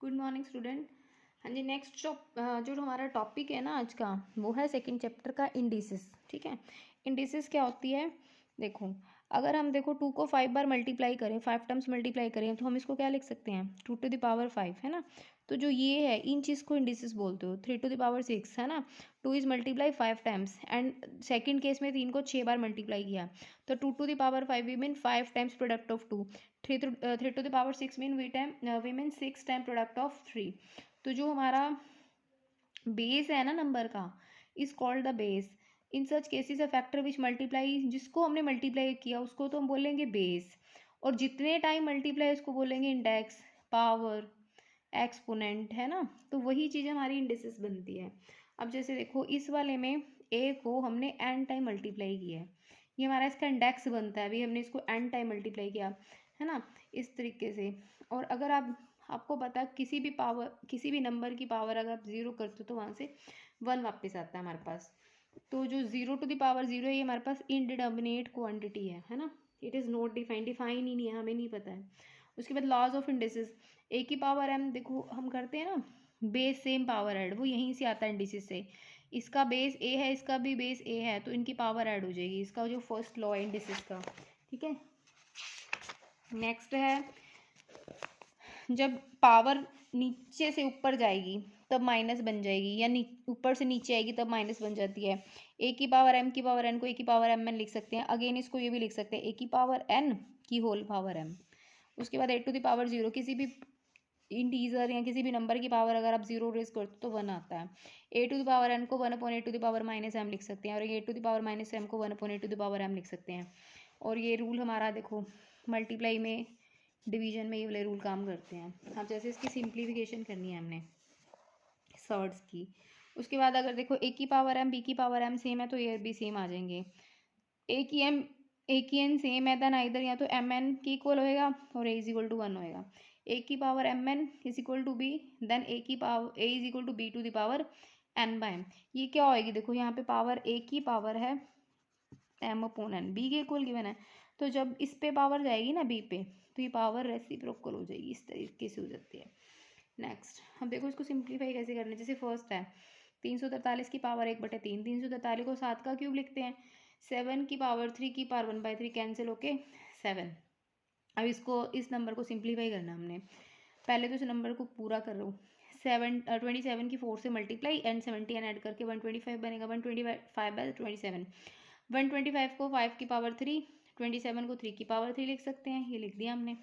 Good morning student. हाँ जी, next जो हमारा टॉपिक है ना आज का, वो है सेकंड चैप्टर का इंडिसेस। ठीक है, इंडिसेस क्या होती है? देखो, अगर हम देखो 2 को 5 बार मल्टीप्लाई करें, 5 टाइम्स मल्टीप्लाई करें, तो हम इसको क्या लिख सकते हैं? 2 टू द पावर 5, है ना। तो जो ये है, इन चीज़ को इंडिसेस बोलते हो। 3 टू द पावर 6, है ना। 2 is multiply 5 times, and second case में 3 को 6 बार मल्टीप्लाई किया, तो 2 to the power 5 we mean 5 times product of 2। 3 to the power 6 mean we mean 6 time product of 3। तो जो हमारा बेस है ना नंबर का, is called the base. In such cases a factor which multiply, जिसको हमने मल्टीप्लाई किया उसको तो हम बोलेंगे बेस, और जितने टाइम मल्टीप्लाई उसको बोलेंगे इंडेक्स, पावर, एक्सपोनेंट, है ना। तो वही चीज़ हमारी इंडिसेस बनती है। अब जैसे देखो, इस वाले में ए को हमने एन टाइम मल्टीप्लाई किया है, ये हमारा इसका इंडेक्स बनता है। अभी हमने इसको एन टाइम मल्टीप्लाई किया, है ना, इस तरीके से। और अगर आपको पता है किसी भी पावर, किसी भी नंबर की पावर अगर आप ज़ीरो करते हो तो वहाँ से 1 वापस आता है हमारे पास। तो जो 0 टू द पावर 0 है, ये हमारे पास इनडिटर्मिनेट क्वांटिटी है ना। It is not defined, define ही नहीं है, हमें नहीं पता है। उसके बाद लॉज ऑफ इंडिसेस, ए की पावर एम, देखो हम करते हैं ना बेस सेम पावर ऐड, वो यहीं से आता है इंडिसेस से। इसका बेस ए है, इसका भी बेस ए है, तो इनकी पावर ऐड हो जाएगी। इसका जो फर्स्ट लॉ है इंडिसेस का। ठीक है, नेक्स्ट है, जब पावर नीचे से ऊपर जाएगी तब माइनस बन जाएगी, या ऊपर से नीचे आएगी तब माइनस बन जाती है। ए की पावर एम की पावर एन को ए की पावर एम एन लिख सकते हैं। अगेन इसको ये भी लिख सकते हैं, ए की पावर एन की होल पावर एम। उसके बाद ए टू द पावर 0, किसी भी इंटीजर या किसी भी नंबर की पावर अगर आप 0 रेज करते हो तो 1 आता है। A to the power N को 1 upon A to the power minus M लिख सकते हैं, और A to the power minus M को 1 upon A to the power M लिख सकते हैं। और ये रूल हमारा देखो मल्टीप्लाई में, डिवीजन में ये वाले रूल काम करते हैं। अब जैसे इसकी सिंप्लीफिकेशन करनी है हमने सर्ड्स की, उसके बाद अगर देखो ए की पावर एम बी की पावर एम सेम है तो ये भी सेम आ जाएंगे। ए की एन सेम है देन आइदर या तो एम एन की इक्वल होएगा और ए इज इक्वल टू 1 होएगा। ए की power M N is equal to B, then A की power A is equal to B to the power N by M. ये क्या होएगी? देखो यहाँ पे पावर ए की पावर है एम अपॉन एन, बी के इक्वल गिवन है, तो जब इस पे पावर जाएगी ना बी पे, तो ये पावर रेसिप्रोकल हो जाएगी, इस तरीके से हो जाती है। नेक्स्ट हम देखो इसको सिंप्लीफाई कैसे करना है। जैसे फर्स्ट है 343 की पावर 1/3, 343 को 7 का क्यूब लिखते हैं। 7 की पावर 3 की पावर 1/3 कैंसिल होके 7। अब इसको, इस नंबर को सिंप्लीफाई करना हमने। पहले तो इस नंबर को पूरा कर लो। 27 की 4 से मल्टीप्लाई एंड 70 ऐड करके 125 बनेगा। 125/27, 125 को 5 की पावर 3, 27 को 3 की पावर 3 लिख सकते हैं, ये लिख दिया हमने।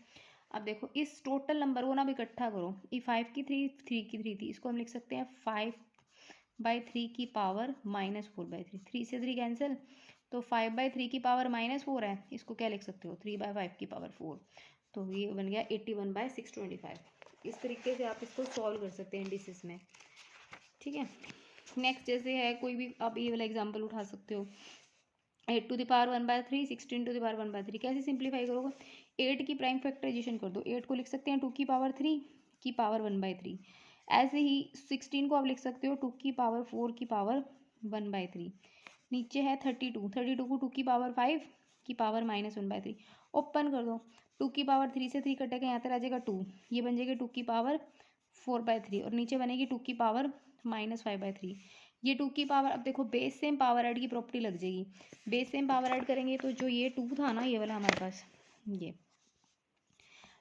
अब देखो इस टोटल नंबर को ना भी इकट्ठा करो, ये 5 की 3, 3 की 3 थी, इसको हम लिख सकते हैं 5/3 की पावर -4/3, 3 से 3 कैंसिल, तो 5/3 की पावर -4 है, इसको क्या लिख सकते हो 3/5 की पावर 4, तो ये बन गया 81/625। इस तरीके से आप इसको सॉल्व कर सकते हैं इंडिसेस में। ठीक है, नेक्स्ट जैसे है कोई भी आप ये वाला एग्जांपल उठा सकते हो। 8 to the power 1/3, 16 to the power 1/3, कैसे सिंप्लीफाई करोगे? 8 की प्राइम फैक्टराइजेशन कर दो, 8 को लिख सकते हैं 2 की पावर 3 की पावर 1/3। ऐसे ही 16 को आप लिख सकते हो 2 की पावर 4 की पावर 1/3। नीचे है 32, 32 को 2 की पावर 5 की पावर -1/3। ओपन कर दो, 2 की पावर 3 से 3 कटेगा, यहाँ तक आ जाएगा 2, ये बन जाएगी 2 की पावर 4/3, और नीचे बनेगी 2 की पावर -5/3। ये 2 की पावर, अब देखो बेस सेम पावर ऐड की प्रॉपर्टी लग जाएगी। बेस सेम पावर ऐड करेंगे तो जो ये 2 था ना, ये वाला हमारे पास, ये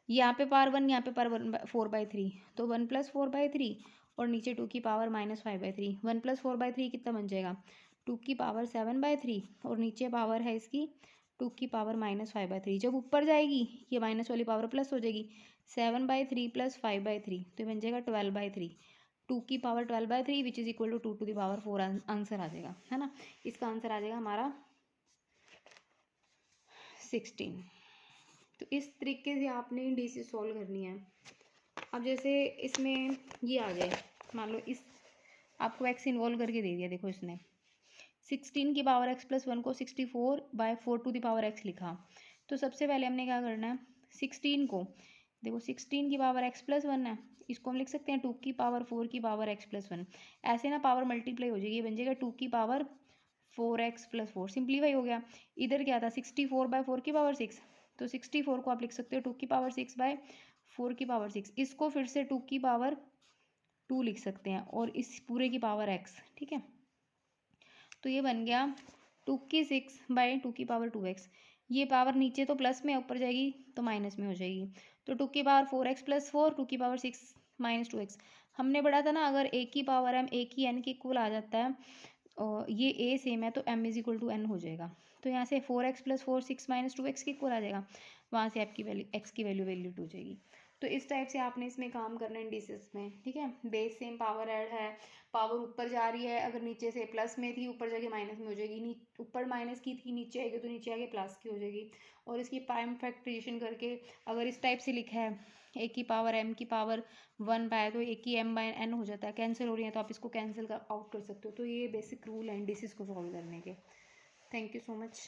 यहाँ पे पावर 1, यहाँ पे पावर 4/3, तो 1 + 4/3, और नीचे 2 की पावर -5/3। 1 + 4/3 कितना बन जाएगा? 2 की पावर 7/3, और नीचे पावर है इसकी 2 की पावर -5/3। जब ऊपर जाएगी ये माइनस वाली पावर प्लस हो जाएगी, 7/3 + 5/3, तो बन जाएगा 12/3। 2 की पावर 12/3 which is equal to 2 to the power 4 answer आ जाएगा, है ना। इसका आंसर आ जाएगा हमारा 16। तो इस तरीके से आपने इंडिसेस सॉल्व करनी है। अब जैसे इसमें ये आ जाए, मान लो इस आपको एक्स इन्वॉल्व करके दे दिया, देखो इसने 16 की पावर x + 1 को 64/4 टू द पावर x लिखा। तो सबसे पहले हमने क्या करना है, 16 को देखो 16 की पावर x + 1 है, इसको हम लिख सकते हैं 2 की पावर 4 की पावर x + 1। ऐसे ना पावर मल्टीप्लाई हो जाएगी, ये बन जाएगा 2 की पावर 4x + 4, सिंप्लीफाई हो गया। इधर क्या था 64/4 की पावर 6, तो 64 को आप लिख सकते हो 2 की पावर 6/4 4 की पावर 6, इसको फिर से 2 की पावर 2 लिख सकते हैं और इस पूरे की पावर x, ठीक है। तो ये बन गया 2 की 6 बाई 2 की पावर 2x। ये पावर नीचे तो प्लस में, ऊपर जाएगी तो माइनस में हो जाएगी। तो 2 की पावर 4x प्लस 4, 2 की पावर 6 माइनस 2x। हमने पढ़ा था ना, अगर a की पावर m a की n के इक्वल आ जाता है और ये a सेम है तो m is equal to n हो जाएगा। तो यहाँ से 4x प्लस 4 6 माइनस 2x के इक्वल आ जाएगा, वहाँ से आपकी वैल्यू x की वैल्यू वैल्यू 2 हो जाएगी। तो इस टाइप से आपने इसमें काम करना है इंडिसेस में, ठीक है। बेस सेम, पावर ऐड है, पावर ऊपर जा रही है, अगर नीचे से प्लस में थी ऊपर जाके माइनस में हो जाएगी, ऊपर माइनस की थी नीचे आएगी तो नीचे आके प्लस की हो जाएगी। और इसकी प्राइम फैक्टराइजेशन करके अगर इस टाइप से लिखा है ए की पावर m की पावर 1 बाय, तो ए की m बाय n हो जाता है, कैंसिल हो रही है तो आप इसको कैंसिल आउट कर सकते हो। तो ये बेसिक रूल है इंडिसेस को सॉल्व करने के। Thank you so much.